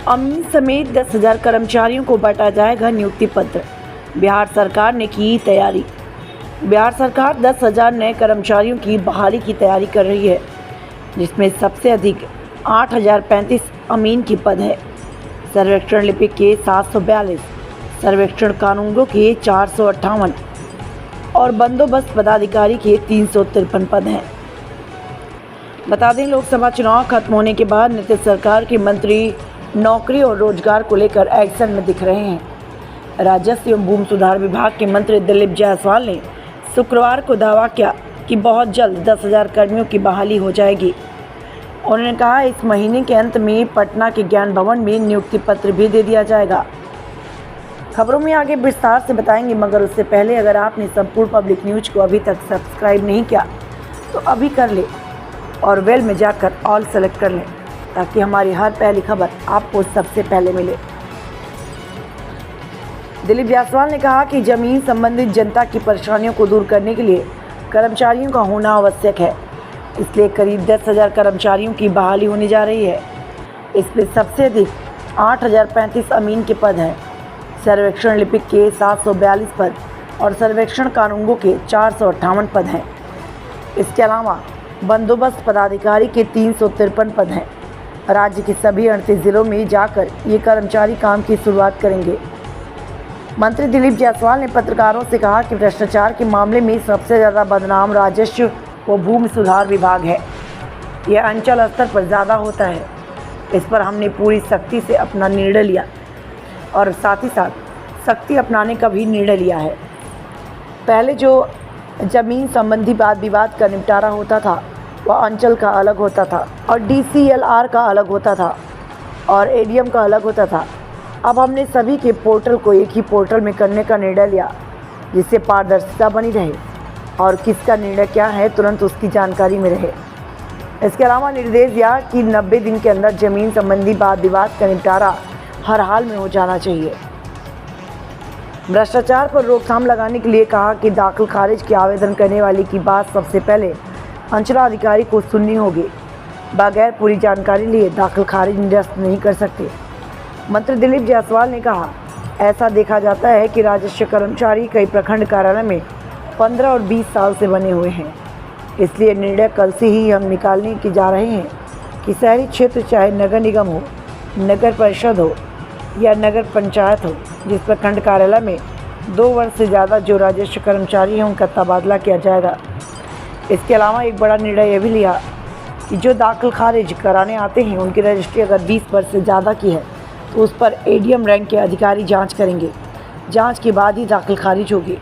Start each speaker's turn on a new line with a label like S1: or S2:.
S1: अमीन समेत 10,000 कर्मचारियों को बांटा जाएगा नियुक्ति पत्र। बिहार सरकार ने की तैयारी। बिहार सरकार 10,000 नए कर्मचारियों की बहाली की तैयारी कर रही है, जिसमें सबसे अधिक 8,035 अमीन की पद है। सर्वेक्षण लिपिक के 742, सर्वेक्षण कानूनगो के 458 और बंदोबस्त पदाधिकारी के 353 पद हैं। बता दें, लोकसभा चुनाव खत्म होने के बाद नीतीश सरकार के मंत्री नौकरी और रोजगार को लेकर एक्शन में दिख रहे हैं। राजस्व एवं भूमि सुधार विभाग के मंत्री दिलीप जायसवाल ने शुक्रवार को दावा किया कि बहुत जल्द 10,000 कर्मियों की बहाली हो जाएगी। उन्होंने कहा, इस महीने के अंत में पटना के ज्ञान भवन में नियुक्ति पत्र भी दे दिया जाएगा। खबरों में आगे विस्तार से बताएंगे, मगर उससे पहले अगर आपने संपूर्ण पब्लिक न्यूज को अभी तक सब्सक्राइब नहीं किया तो अभी कर ले और बेल में जाकर ऑल सेलेक्ट कर लें, ताकि हमारी हर पहली खबर आपको सबसे पहले मिले। दिलीप जायसवाल ने कहा कि जमीन संबंधित जनता की परेशानियों को दूर करने के लिए कर्मचारियों का होना आवश्यक है। इसलिए करीब 10,000 कर्मचारियों की बहाली होने जा रही है। इसमें सबसे अधिक 8,035 अमीन के पद हैं। सर्वेक्षण लिपिक के 742 पद और सर्वेक्षण कानूनगो के 458 पद हैं। इसके अलावा बंदोबस्त पदाधिकारी के 353 पद हैं। राज्य के सभी 38 जिलों में जाकर ये कर्मचारी काम की शुरुआत करेंगे। मंत्री दिलीप जायसवाल ने पत्रकारों से कहा कि भ्रष्टाचार के मामले में सबसे ज़्यादा बदनाम राजस्व व भूमि सुधार विभाग है। यह अंचल स्तर पर ज़्यादा होता है। इस पर हमने पूरी सख्ती से अपना निर्णय लिया और साथ ही साथ सख्ती अपनाने का भी निर्णय लिया है। पहले जो ज़मीन संबंधी वाद विवाद का निपटारा होता था वह अंचल का अलग होता था और DCLR का अलग होता था और ADM का अलग होता था। अब हमने सभी के पोर्टल को एक ही पोर्टल में करने का निर्णय लिया, जिससे पारदर्शिता बनी रहे और किसका निर्णय क्या है तुरंत उसकी जानकारी में रहे। इसके अलावा निर्देश दिया कि 90 दिन के अंदर ज़मीन संबंधी वाद विवाद का निपटारा हर हाल में हो जाना चाहिए। भ्रष्टाचार पर रोकथाम लगाने के लिए कहा कि दाखिल खारिज के आवेदन करने वाले की बात सबसे पहले अंचलाधिकारी को सुननी होगी। बगैर पूरी जानकारी लिए दाखिल खारिज निरस्त नहीं कर सकते। मंत्री दिलीप जायसवाल ने कहा, ऐसा देखा जाता है कि राजस्व कर्मचारी कई प्रखंड कार्यालय में 15 और 20 साल से बने हुए हैं। इसलिए निर्णय कल से ही हम निकालने के जा रहे हैं कि शहरी क्षेत्र चाहे नगर निगम हो, नगर परिषद हो या नगर पंचायत हो, जिस प्रखंड कार्यालय में 2 वर्ष से ज़्यादा जो राजस्व कर्मचारी हैं उनका तबादला किया जाएगा। इसके अलावा एक बड़ा निर्णय यह भी लिया कि जो दाखिल खारिज कराने आते हैं उनकी रजिस्ट्री अगर 20 वर्ष से ज़्यादा की है तो उस पर ADM रैंक के अधिकारी जांच करेंगे। जांच के बाद ही दाखिल खारिज होगी।